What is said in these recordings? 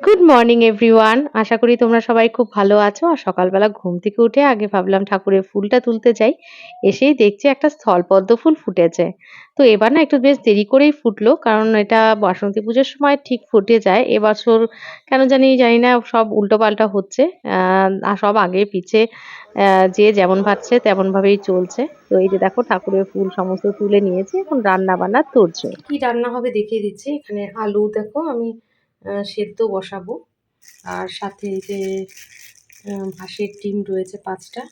Good morning everyone. আশা করি তোমরা সবাই খুব ভালো আছো। আর সকালবেলা ঘুম থেকে উঠে আগে ভাবলাম ঠাকুরের ফুলটা তুলতে যাই। এসেই দেখছি একটা স্থলপদ্ম ফুল ফুটেছে। তো এবার না একটু বেশ দেরি করেই ফুটলো। কারণ এটা বাসন্তী পুজোর সময় ঠিক ফুটে যায়। এবছর কেন জানি না সব উল্টোপাল্টা হচ্ছে। আর সব আগে পিছে যে যেমন পারছে তেমন ভাবেই চলছে। তো এই যে দেখো ঠাকুরের ফুল সমস্ত তুলে নিয়েছি। এখন রান্না বান্নার তোড়জোড়। কি রান্না হবে দেখিয়ে দিচ্ছি। এখানে আলু দেখো আমি সেদ্ধ বসাবো। আর সাথে এই যে হাঁসের ডিম রয়েছে ৫টা।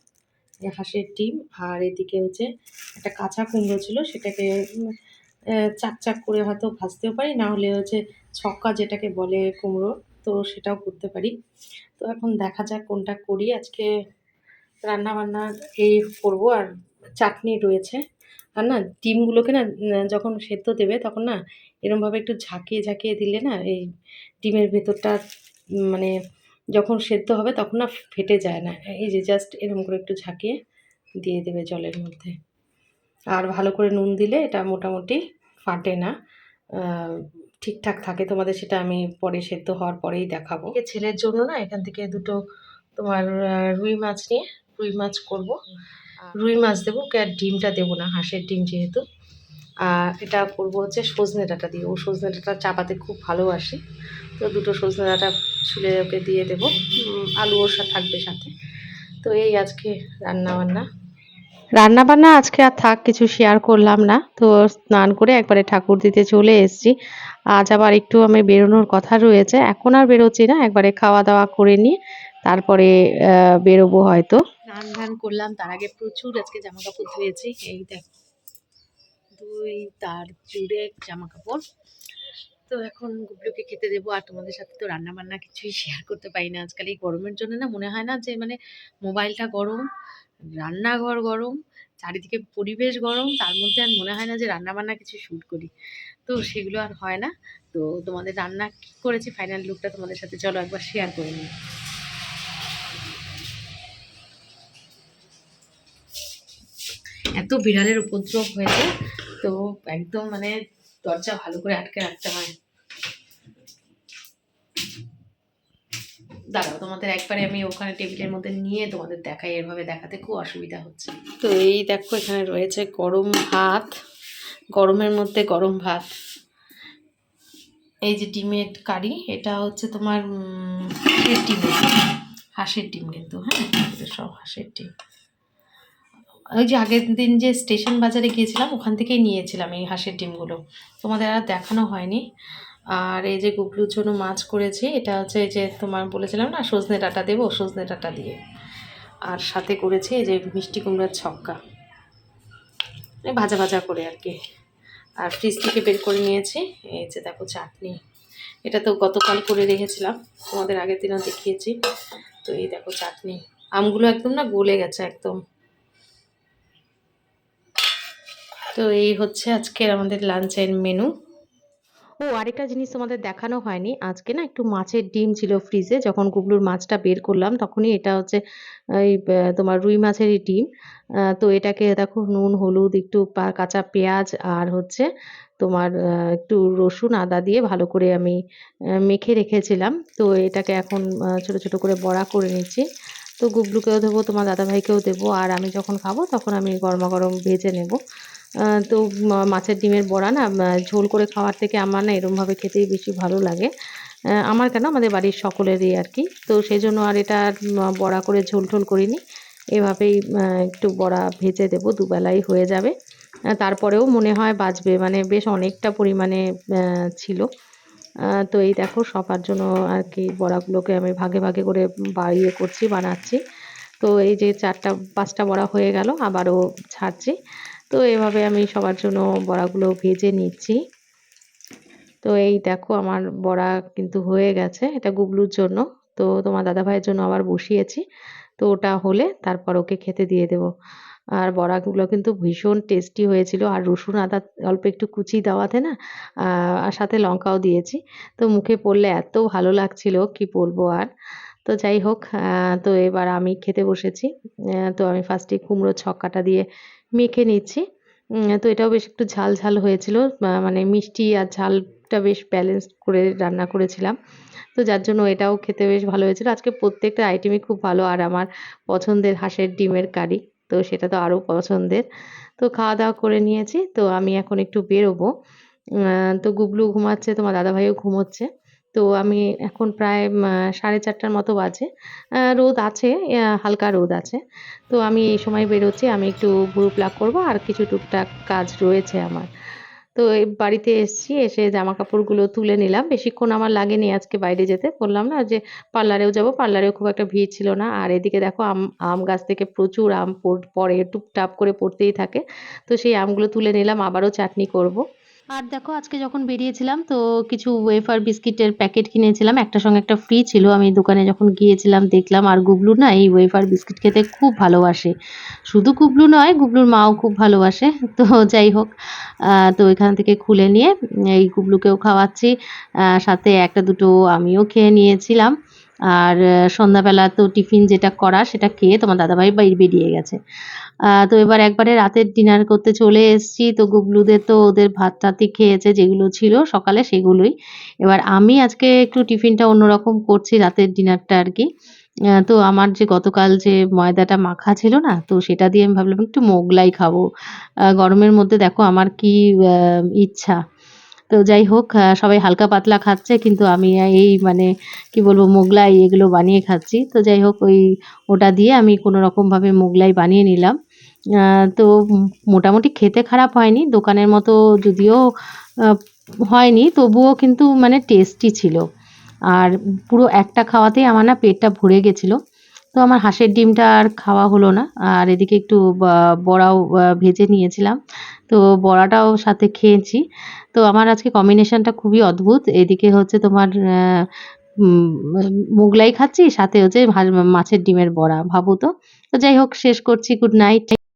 হাঁসের ডিম আর এদিকে হচ্ছে একটা কাঁচা কুমড়ো ছিল সেটাকে চাক চাক করে হয়তো ভাজতেও পারি, না হলে হচ্ছে ছক্কা যেটাকে বলে কুমড়ো, তো সেটাও করতে পারি। তো এখন দেখা যাক কোনটা করি। আজকে রান্না বান্না এই করবো। আর চাটনি রয়েছে। আর না ডিমগুলোকে না যখন সেদ্ধ দেবে তখন না এরমভাবে একটু ঝাঁকিয়ে দিলে না এই ডিমের ভেতরটা মানে যখন সেদ্ধ হবে তখন না ফেটে যায় না। এই যে জাস্ট এরকম করে একটু ঝাঁকিয়ে দিয়ে দেবে জলের মধ্যে। আর ভালো করে নুন দিলে এটা মোটামুটি ফাটে না। আ ঠিকঠাক থাকে। তোমাদের সেটা আমি পরে সেদ্ধ হওয়ার পরেই দেখাবো। ছেলের জন্য না এখান থেকে দুটো তোমার রুই মাছ নিয়ে রুই মাছ করব। রুই মাছ দেবো, ওকে আর ডিমটা দেবো না, হাঁসের ডিম যেহেতু। এটা করবো হচ্ছে সজনে ডাঁটা দিয়ে। ও সজনে ডাঁটা চাপাতে খুব ভালোবাসে। তো দুটো সজনে ডাঁটা ছুলে ওকে দিয়ে দেবো। আলু ওর থাকবে সাথে। তো এই আজকে রান্নাবান্না। রান্নাবান্না আজকে আর থাক, কিছু শেয়ার করলাম না। তো স্নান করে একবারে ঠাকুর দিতে চলে এসেছি। আজ আবার একটু আমি বেরোনোর কথা রয়েছে। এখন আর বেরোচ্ছি না। একবারে খাওয়া-দাওয়া করে নিয়ে তারপরে বেরোবো হয়তো। স্নান-ধান করলাম। তার আগে প্রচুর আজকে জামাকাপড় ধুয়েছি। এই দেখো ২ তার জুড়ে জামাকাপড়। তো এখন গুবলুকে খেতে দেবো। আর তোমাদের সাথে তো রান্না-বান্না কিছুই শেয়ার করতে পারি না। আজকাল এই গরমের জন্য না মনে হয় না যে মানে মোবাইলটা গরম, রান্নাঘর গরম, চারিদিকে পরিবেশ গরম, তার মধ্যে আর মনে হয় না যে রান্নাবান্না কিছু শ্যুট করি। তো সেগুলো আর হয় না। তো তোমাদের রান্না কি করেছি ফাইনাল লুকটা তোমাদের সাথে চলো একবার শেয়ার করে নিই। এত বিড়ালের উপদ্রব হয়েছে, তো একদম মানে দরজা ভালো করে আটকে রাখতে হয়। দাঁড়াও তোমাদের একবারে আমি ওখানে টেবিলের মধ্যে নিয়ে তোমাদের দেখাই, এভাবে দেখাতে খুব অসুবিধা হচ্ছে। তো এই দেখো এখানে রয়েছে গরম ভাত, গরমের মধ্যে গরম ভাত। এই যে ডিমের কারি, এটা হচ্ছে তোমার হাঁসের ডিম, হাঁসের ডিম কিন্তু, হ্যাঁ এটা সব হাঁসের ডিম। ওই যে আগের দিন যে স্টেশন বাজারে গিয়েছিলাম ওখান থেকেই নিয়েছিলাম এই হাঁসের ডিমগুলো, তোমাদের আর দেখানো হয়নি। আর এই যে গুবলুর জন্য মাছ করেছি, এটা হচ্ছে এই যে তোমার বলেছিলাম না সজনে ডাঁটা দেবো, সজনে ডাঁটা দিয়ে। আর সাথে করেছি এই যে মিষ্টি কুমড়ার ছক্কা, ভাজা ভাজা করে আর কি। আর ফ্রিজ থেকে বের করে নিয়েছি এই যে দেখো চাটনি, এটা তো গতকাল করে রেখেছিলাম, তোমাদের আগের দিনও দেখিয়েছি। তো এই দেখো চাটনি, আমগুলো একদম না গলে গেছে একদম। তো এই হচ্ছে আজকের আমাদের লাঞ্চের মেনু। ও আরেকটা জিনিস তোমাদের দেখানো হয়নি, আজকে না একটু মাছের ডিম ছিল ফ্রিজে, যখন গুবলুর মাছটা বের করলাম তখনই এটা হচ্ছে এই তোমার রুই মাছেরই ডিম। তো এটাকে দেখো নুন হলুদ একটু কাঁচা পেঁয়াজ আর হচ্ছে তোমার একটু রসুন আদা দিয়ে ভালো করে আমি মেখে রেখেছিলাম। তো এটাকে এখন ছোট ছোট করে বড়া করে নিচ্ছি। তো গুবলুকেও দেবো, তোমার দাদাভাইকেও দেবো, আর আমি যখন খাবো তখন আমি গরমা গরম ভেজে নেব। তো মাছের ডিমের বড়া না ঝোল করে খাওয়ার থেকে আমার না এরমভাবে খেতেই বেশি ভালো লাগে। আমার কেন আমাদের বাড়ির সকলেরই আর কি। তো সেজন্য আর এটা বড়া করে ঝোল টোল করিনি। এভাবেই একটু বড়া ভেজে দেবো, দুবেলাই হয়ে যাবে। তারপরেও মনে হয় বাঁচবে, মানে বেশ অনেকটা পরিমাণে ছিল। তো এই দেখো সবার জন্য আর কি বড়াগুলোকে আমি ভাগে ভাগে করে বানাচ্ছি। তো এই যে ৪টা ৫টা বড়া হয়ে গেল, আবারও ছাড়ছি। তো এভাবে আমি সবার জন্য বড়াগুলো ভেজে নিচ্ছি। তো এই দেখো আমার বড়া কিন্তু হয়ে গেছে, এটা গুবলুর জন্য। তো তোমার দাদাভাইয়ের জন্য আবার বসিয়েছি। তো ওটা হলে তারপর ওকে খেতে দিয়ে দেবো। আর বড়াগুলো কিন্তু ভীষণ টেস্টি হয়েছিল। আর রসুন আদা অল্প একটু কুচি দেওয়াতে না আর সাথে লঙ্কাও দিয়েছি। তো মুখে পড়লে এত ভালো লাগছিল কি বলবো আর। তো যাই হোক, তো এবার আমি খেতে বসেছি। তো আমি ফার্স্টে কুমড়োর ছক্কাটা দিয়ে মেখে নিচ্ছি। তো এটাও বেশ একটু ঝাল হয়েছিল। মানে মিষ্টি আর ঝালটা বেশ ব্যালেন্স করে রান্না করেছিলাম। তো যার জন্য এটাও খেতে বেশ ভালো হয়েছিল। আজকে প্রত্যেকটা আইটেমই খুব ভালো আর আমার পছন্দের হাঁসের ডিমের কারি। তো সেটা তো আরো পছন্দের। তো খাওয়া-দাওয়া করে নিয়েছি। তো আমি এখন একটু বেরোবো। তো গুবলু ঘুমাচ্ছে, তোমার দাদাভাইও ঘুমোচ্ছে। তো আমি এখন প্রায় 4:30 টার মতো বাজে। রোদ আছে, হালকা রোদ আছে। তো আমি এই সময় বেরোচ্ছি। আমি একটু ভুরু প্লাক করব আর কিছু টুকটাক কাজ রয়েছে আমার। তো এই বাড়িতে এসছি, এসে জামাকাপড়গুলো তুলে নিলাম। বেশিক্ষণ আমার লাগেনি আজকে বাইরে যেতে। বললাম না যে পার্লারেও যাবো, পার্লারেও খুব একটা ভিড় ছিল না। আর এদিকে দেখো আম গাছ থেকে প্রচুর আম পড়ে, টুপটাপ করে পড়তেই থাকে। তো সেই আমগুলো তুলে নিলাম, আবারও চাটনি করব। আর দেখো আজকে যখন বেরিয়েছিলাম তো কিছু ওয়েফার বিস্কিটের প্যাকেট কিনেছিলাম। একটার সঙ্গে একটা ফ্রি ছিল। আমি দোকানে যখন গিয়েছিলাম দেখলাম আর গুবলু না এই ওয়েফার বিস্কিট খেতে খুব ভালোবাসে। শুধু গুবলু নয়, গুবলুর মাও খুব ভালোবাসে। তো যাই হোক তো এখান থেকে খুলে নিয়ে এই গুবলুকেও খাওয়াচ্ছি। সাথে ১টা ২টো আমিও খেয়ে নিয়েছিলাম। আর সন্ধ্যাবেলা তো টিফিন যেটা করা সেটা খেয়ে তোমার দাদাভাই বেরিয়ে গেছে। তো এবার একবারে রাতের ডিনার করতে চলে এসেছি। তো গুবলুদের তো ওদের ভাত-টাতই খেয়েছে যেগুলো ছিল সকালে সেগুলোই। এবার আমি আজকে একটু টিফিনটা অন্যরকম করছি রাতের ডিনারটা আরকি। তো আমার যে গতকাল যে ময়দাটা মাখা ছিল না? তো সেটা দিয়ে আমি ভাবলাম একটু মোগলাই খাবো। গরমের মধ্যে দেখো আমার কি আ ইচ্ছা। তো যাই হোক সবাই হালকা পাতলা খাচ্ছে কিন্তু আমি এই মানে কি বলবো মোগলাই এগুলো বানিয়ে খাচ্ছি। তো যাই হোক ওটা দিয়ে আমি কোনরকমভাবে মোগলাই বানিয়ে নিলাম। আ তো মোটামুটি খেতে খারাপ হয়নি। দোকানের মতো যদিও আ হয়নি তবুও কিন্তু মানে টেস্টি ছিল। আর পুরো একটা খাওয়াতেই আমার না পেটটা ভরে গেছিল। তো আমার হাঁসের ডিমটা আর খাওয়া হলো না। আর এদিকে একটু বড়াও ভেজে নিয়েছিলাম। তো বড়াটাও সাথে খেয়েছি। তো আমার আজকে কম্বিনেশনটা খুবই অদ্ভুত। এদিকে হচ্ছে তোমার উম মোগলাই খাচ্ছি, সাথে হচ্ছে মাছের ডিমের বড়া। ভাবো তো। তো যাই হোক শেষ করছি। Good night.